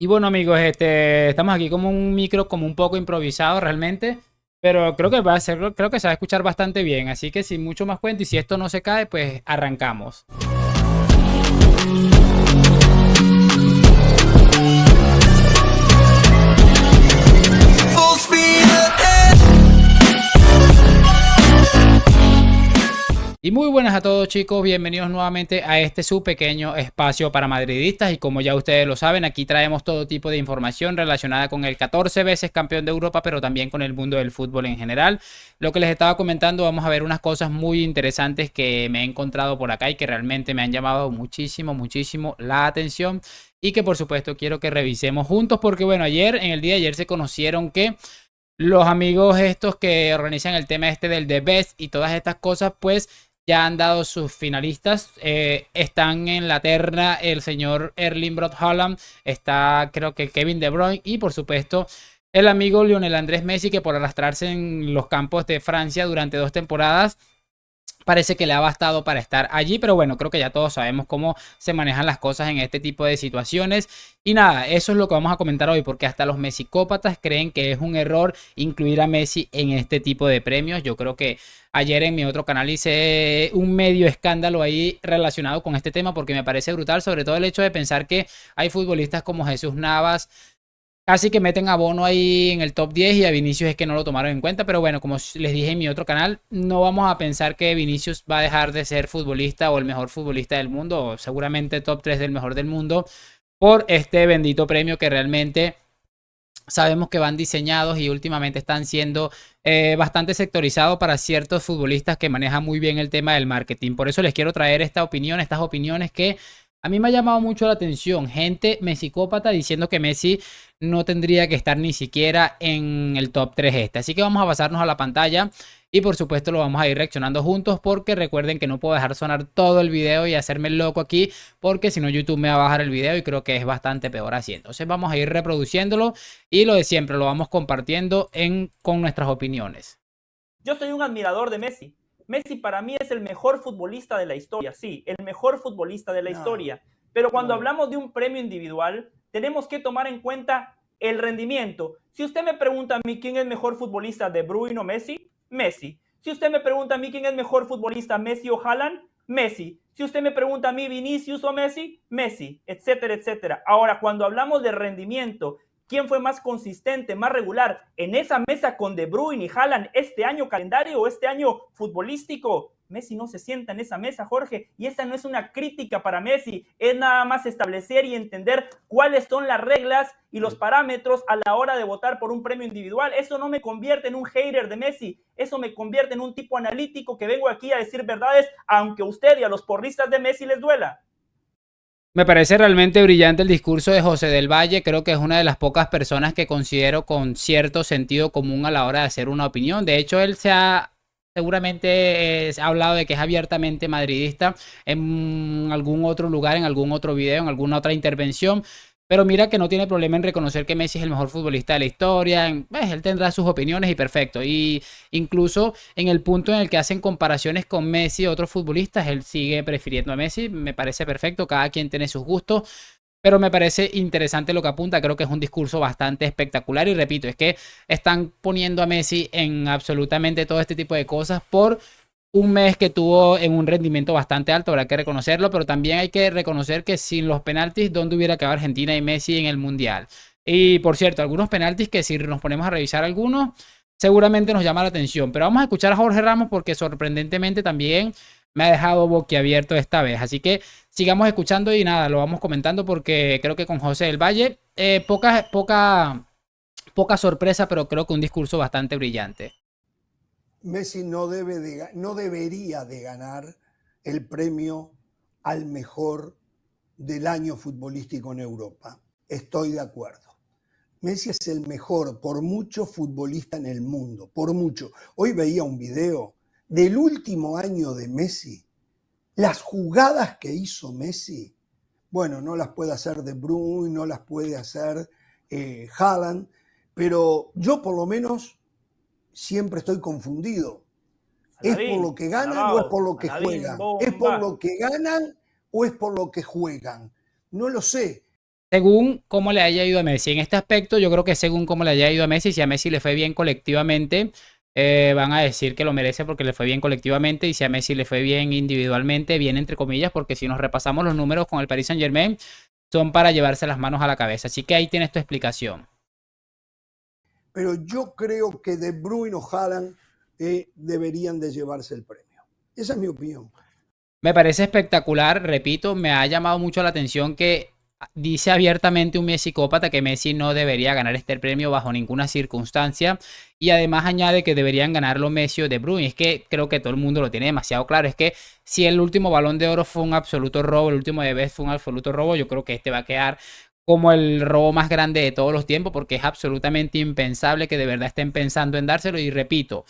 Y bueno, amigos, estamos aquí como un micro, como un poco improvisado realmente, pero creo que va a ser, creo que se va a escuchar bastante bien. Así que sin mucho más cuento y si esto no se cae, pues arrancamos. Y muy buenas a todos chicos, bienvenidos nuevamente a este su pequeño espacio para madridistas y como ya ustedes lo saben, aquí traemos todo tipo de información relacionada con el 14 veces campeón de Europa, pero también con el mundo del fútbol en general. Lo que les estaba comentando, vamos a ver unas cosas muy interesantes que me he encontrado por acá y que realmente me han llamado muchísimo, muchísimo la atención y que por supuesto quiero que revisemos juntos porque bueno, en el día de ayer se conocieron que los amigos estos que organizan el tema este del The Best y todas estas cosas, pues ya han dado sus finalistas. Están en la terna el señor Erling Brot Haaland, está creo que Kevin De Bruyne y por supuesto el amigo Lionel Andrés Messi, que por arrastrarse en los campos de Francia durante 2 temporadas parece que le ha bastado para estar allí, pero bueno, creo que ya todos sabemos cómo se manejan las cosas en este tipo de situaciones. Y nada, eso es lo que vamos a comentar hoy, porque hasta los mesicópatas creen que es un error incluir a Messi en este tipo de premios. Yo creo que ayer en mi otro canal hice un medio escándalo ahí relacionado con este tema, porque me parece brutal, sobre todo el hecho de pensar que hay futbolistas como Jesús Navas. Casi que meten a Bono ahí en el top 10 y a Vinicius es que no lo tomaron en cuenta. Pero bueno, como les dije en mi otro canal, no vamos a pensar que Vinicius va a dejar de ser futbolista o el mejor futbolista del mundo, o seguramente top 3 del mejor del mundo, por este bendito premio que realmente sabemos que van diseñados y últimamente están siendo bastante sectorizados para ciertos futbolistas que manejan muy bien el tema del marketing. Por eso les quiero traer esta opinión, estas opiniones que a mí me ha llamado mucho la atención. Gente mesicópata diciendo que Messi no tendría que estar ni siquiera en el top 3 este. Así que vamos a pasarnos a la pantalla y por supuesto lo vamos a ir reaccionando juntos porque recuerden que no puedo dejar sonar todo el video y hacerme el loco aquí porque si no YouTube me va a bajar el video y creo que es bastante peor así. Entonces vamos a ir reproduciéndolo y lo de siempre, lo vamos compartiendo con nuestras opiniones. Yo soy un admirador de Messi. Messi para mí es el mejor futbolista de la historia, sí, el mejor futbolista de la historia. Pero cuando hablamos de un premio individual, tenemos que tomar en cuenta el rendimiento. Si usted me pregunta a mí quién es el mejor futbolista, De Bruyne o Messi, Messi. Si usted me pregunta a mí quién es el mejor futbolista, Messi o Haaland, Messi. Si usted me pregunta a mí Vinicius o Messi, Messi, etcétera, etcétera. Ahora, cuando hablamos de rendimiento, ¿quién fue más consistente, más regular en esa mesa con De Bruyne y Haaland este año calendario o este año futbolístico? Messi no se sienta en esa mesa, Jorge, y esa no es una crítica para Messi, es nada más establecer y entender cuáles son las reglas y los parámetros a la hora de votar por un premio individual. Eso no me convierte en un hater de Messi, eso me convierte en un tipo analítico que vengo aquí a decir verdades, aunque a usted y a los porristas de Messi les duela. Me parece realmente brillante el discurso de José del Valle. Creo que es una de las pocas personas que considero con cierto sentido común a la hora de hacer una opinión. De hecho, él se ha seguramente ha hablado de que es abiertamente madridista en algún otro lugar, en algún otro video, en alguna otra intervención. Pero mira que no tiene problema en reconocer que Messi es el mejor futbolista de la historia. Él tendrá sus opiniones y perfecto. Y incluso en el punto en el que hacen comparaciones con Messi y otros futbolistas, él sigue prefiriendo a Messi. Me parece perfecto. Cada quien tiene sus gustos. Pero me parece interesante lo que apunta. Creo que es un discurso bastante espectacular. Y repito, es que están poniendo a Messi en absolutamente todo este tipo de cosas por un mes que tuvo en un rendimiento bastante alto, habrá que reconocerlo, pero también hay que reconocer que sin los penaltis, ¿dónde hubiera quedado Argentina y Messi en el Mundial? Y por cierto, algunos penaltis que si nos ponemos a revisar algunos, seguramente nos llama la atención. Pero vamos a escuchar a Jorge Ramos porque sorprendentemente también me ha dejado boquiabierto esta vez. Así que sigamos escuchando y nada, lo vamos comentando porque creo que con José del Valle, poca sorpresa, pero creo que un discurso bastante brillante. Messi no debería de ganar el premio al mejor del año futbolístico en Europa. Estoy de acuerdo. Messi es el mejor, por mucho, futbolista en el mundo, por mucho. Hoy veía un video del último año de Messi. Las jugadas que hizo Messi, bueno, no las puede hacer De Bruyne, no las puede hacer Haaland, pero yo por lo menos siempre estoy confundido. Anadín, ¿Es por lo que ganan Anabao, o es por lo que Anadín, juegan? bomba. ¿Es por lo que ganan o es por lo que juegan? No lo sé. según cómo le haya ido a Messi. En este aspecto, yo creo que según cómo le haya ido a Messi, si a Messi le fue bien colectivamente, van a decir que lo merece porque le fue bien colectivamente, y si a Messi le fue bien individualmente, bien entre comillas, porque si nos repasamos los números con el Paris Saint-Germain, son para llevarse las manos a la cabeza. Así que ahí tienes tu explicación. Pero yo creo que De Bruyne o Haaland deberían de llevarse el premio. Esa es mi opinión. Me parece espectacular, repito, me ha llamado mucho la atención que dice abiertamente un mesicópata que Messi no debería ganar este premio bajo ninguna circunstancia, y además añade que deberían ganarlo Messi o De Bruyne. Es que creo que todo el mundo lo tiene demasiado claro. Es que si el último Balón de Oro fue un absoluto robo, el último de Best fue un absoluto robo, yo creo que este va a quedar como el robo más grande de todos los tiempos, porque es absolutamente impensable que de verdad estén pensando en dárselo. Y repito,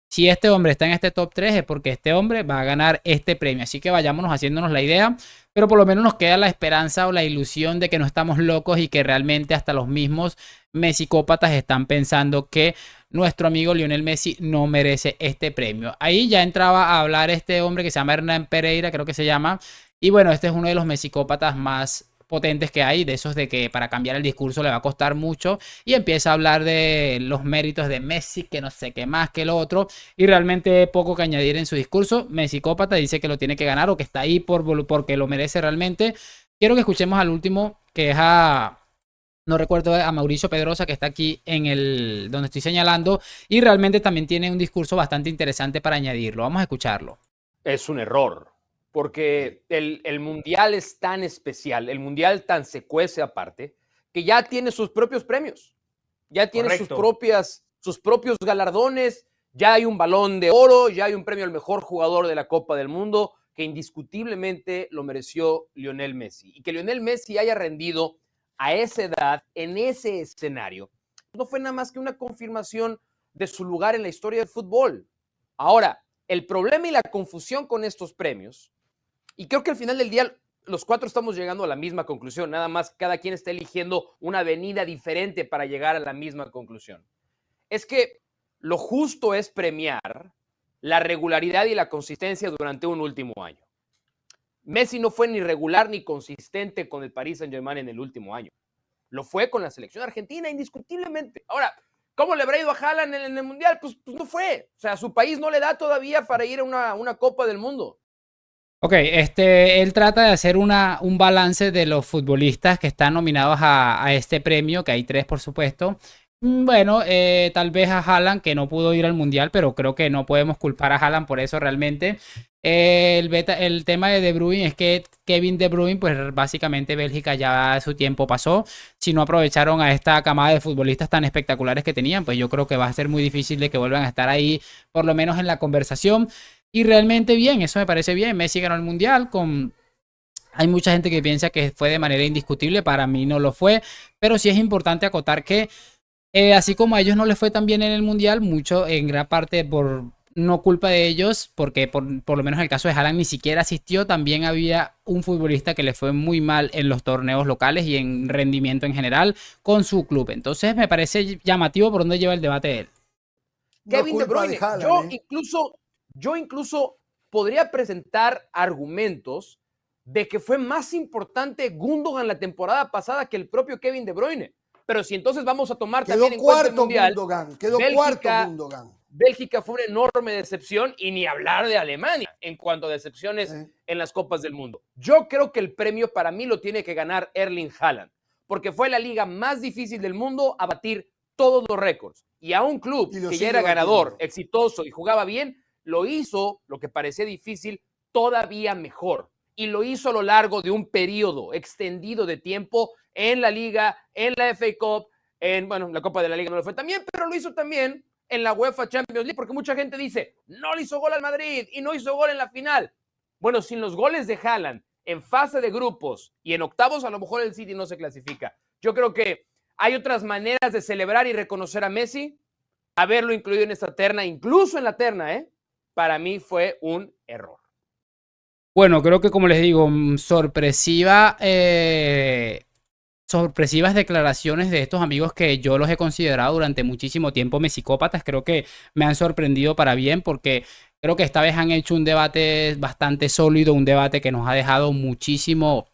si este hombre está en este top 3 es porque este hombre va a ganar este premio. Así que vayámonos haciéndonos la idea, pero por lo menos nos queda la esperanza o la ilusión de que no estamos locos y que realmente hasta los mismos mesicópatas están pensando que nuestro amigo Lionel Messi no merece este premio. Ahí ya entraba a hablar este hombre que se llama Hernán Pereira, creo que se llama. Y bueno, este es uno de los mesicópatas más potentes que hay, de esos de que para cambiar el discurso le va a costar mucho, y empieza a hablar de los méritos de Messi, que no sé qué más que el otro, y realmente poco que añadir en su discurso. Mesicópata dice que lo tiene que ganar o que está ahí porque lo merece realmente. Quiero que escuchemos al último, que es no recuerdo, a Mauricio Pedrosa, que está aquí en el donde estoy señalando, y realmente también tiene un discurso bastante interesante para añadirlo. Vamos a escucharlo. Es un error, porque el Mundial es tan especial, el Mundial tan se cuece aparte, que ya tiene sus propios premios, ya tiene sus propios galardones, ya hay un Balón de Oro, ya hay un premio al mejor jugador de la Copa del Mundo, que indiscutiblemente lo mereció Lionel Messi. Y que Lionel Messi haya rendido a esa edad, en ese escenario, no fue nada más que una confirmación de su lugar en la historia del fútbol. Ahora, el problema y la confusión con estos premios, y creo que al final del día los cuatro estamos llegando a la misma conclusión, nada más cada quien está eligiendo una avenida diferente para llegar a la misma conclusión, es que lo justo es premiar la regularidad y la consistencia durante un último año. Messi no fue ni regular ni consistente con el Paris Saint-Germain en el último año. Lo fue con la selección argentina, indiscutiblemente. Ahora, ¿cómo le habrá ido a Haaland en el Mundial? Pues no fue. O sea, su país no le da todavía para ir a una Copa del Mundo. Ok, él trata de hacer un balance de los futbolistas que están nominados a este premio, que hay 3 por supuesto. Bueno, tal vez a Haaland, que no pudo ir al Mundial, pero creo que no podemos culpar a Haaland por eso realmente. El tema de Bruyne es que Kevin De Bruyne, pues básicamente Bélgica ya su tiempo pasó. Si no aprovecharon a esta camada de futbolistas tan espectaculares que tenían, pues yo creo que va a ser muy difícil de que vuelvan a estar ahí, por lo menos en la conversación. Y realmente bien, eso me parece bien. Messi ganó el Mundial Hay mucha gente que piensa que fue de manera indiscutible, para mí no lo fue, pero sí es importante acotar que así como a ellos no les fue tan bien en el Mundial, mucho en gran parte por no culpa de ellos, porque por lo menos en el caso de Haaland ni siquiera asistió. También había un futbolista que le fue muy mal en los torneos locales y en rendimiento en general con su club. Entonces me parece llamativo por dónde lleva el debate él. Kevin De Bruyne, yo incluso podría presentar argumentos de que fue más importante Gundogan la temporada pasada que el propio Kevin De Bruyne. Pero si entonces vamos a tomar también en cuenta el Mundial, quedó cuarto Gundogan. Bélgica fue una enorme decepción, y ni hablar de Alemania en cuanto a decepciones en las Copas del Mundo. Yo creo que el premio para mí lo tiene que ganar Erling Haaland, porque fue la liga más difícil del mundo a batir todos los récords. Y a un club que ya era ganador, exitoso y jugaba bien, lo hizo, lo que parecía difícil, todavía mejor. Y lo hizo a lo largo de un periodo extendido de tiempo en la Liga, en la FA Cup, la Copa de la Liga no lo fue también, pero lo hizo también en la UEFA Champions League, porque mucha gente dice, no le hizo gol al Madrid y no hizo gol en la final. Bueno, sin los goles de Haaland en fase de grupos y en octavos, a lo mejor el City no se clasifica. Yo creo que hay otras maneras de celebrar y reconocer a Messi. Haberlo incluido en esta terna, incluso en la terna, para mí fue un error. Bueno, creo que como les digo, sorpresivas declaraciones de estos amigos que yo los he considerado durante muchísimo tiempo mesicópatas. Creo que me han sorprendido para bien, porque creo que esta vez han hecho un debate bastante sólido, un debate que nos ha dejado muchísimo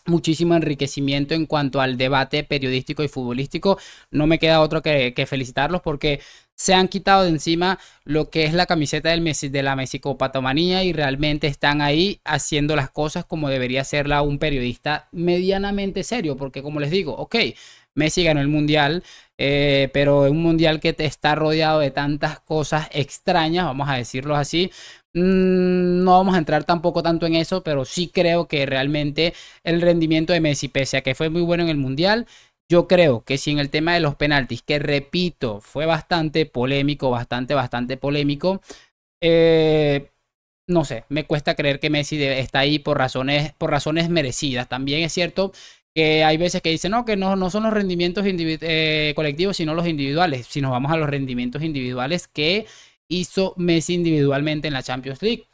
muchísimo enriquecimiento en cuanto al debate periodístico y futbolístico. No me queda otro que felicitarlos porque se han quitado de encima lo que es la camiseta del Messi, de la mesicopatomanía, y realmente están ahí haciendo las cosas como debería hacerla un periodista medianamente serio, porque como les digo, ok, Messi ganó el mundial, pero un mundial que te está rodeado de tantas cosas extrañas, vamos a decirlo así. No vamos a entrar tampoco tanto en eso, pero sí creo que realmente el rendimiento de Messi, pese a que fue muy bueno en el mundial, yo creo que si en el tema de los penaltis, que repito, fue bastante polémico, bastante polémico, eh, no sé, me cuesta creer que Messi está ahí por razones merecidas. También es cierto que hay veces que dicen, no, que no son los rendimientos colectivos, sino los individuales. Si nos vamos a los rendimientos individuales que hizo Messi individualmente en la Champions League.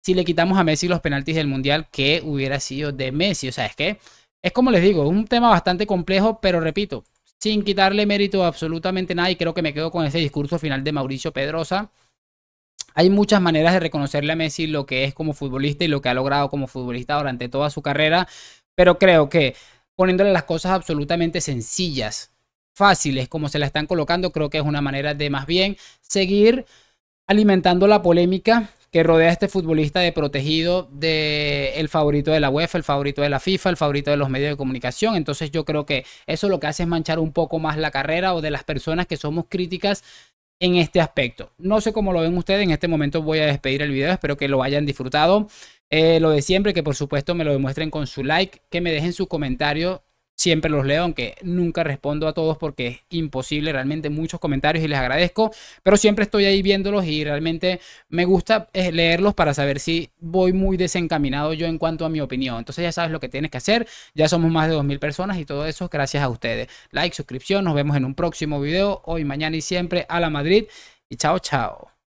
Si le quitamos a Messi los penaltis del Mundial, ¿qué hubiera sido de Messi? O sea, es que es como les digo, es un tema bastante complejo, pero repito, sin quitarle mérito a absolutamente nada, y creo que me quedo con ese discurso final de Mauricio Pedrosa. Hay muchas maneras de reconocerle a Messi lo que es como futbolista y lo que ha logrado como futbolista durante toda su carrera, pero creo que poniéndole las cosas absolutamente sencillas, fáciles, como se la están colocando, creo que es una manera de más bien seguir alimentando la polémica que rodea a este futbolista de protegido, de el favorito de la UEFA, el favorito de la FIFA, el favorito de los medios de comunicación. Entonces yo creo que eso lo que hace es manchar un poco más la carrera o de las personas que somos críticas en este aspecto. No sé cómo lo ven ustedes. En este momento voy a despedir el video. Espero que lo hayan disfrutado. Lo de siempre, que por supuesto me lo demuestren con su like, que me dejen su comentario. Siempre los leo, aunque nunca respondo a todos porque es imposible, realmente muchos comentarios, y les agradezco, pero siempre estoy ahí viéndolos y realmente me gusta leerlos para saber si voy muy desencaminado yo en cuanto a mi opinión. Entonces ya sabes lo que tienes que hacer. Ya somos más de 2000 personas y todo eso gracias a ustedes. Like, suscripción, nos vemos en un próximo video, hoy, mañana y siempre. A la Madrid y chao, chao.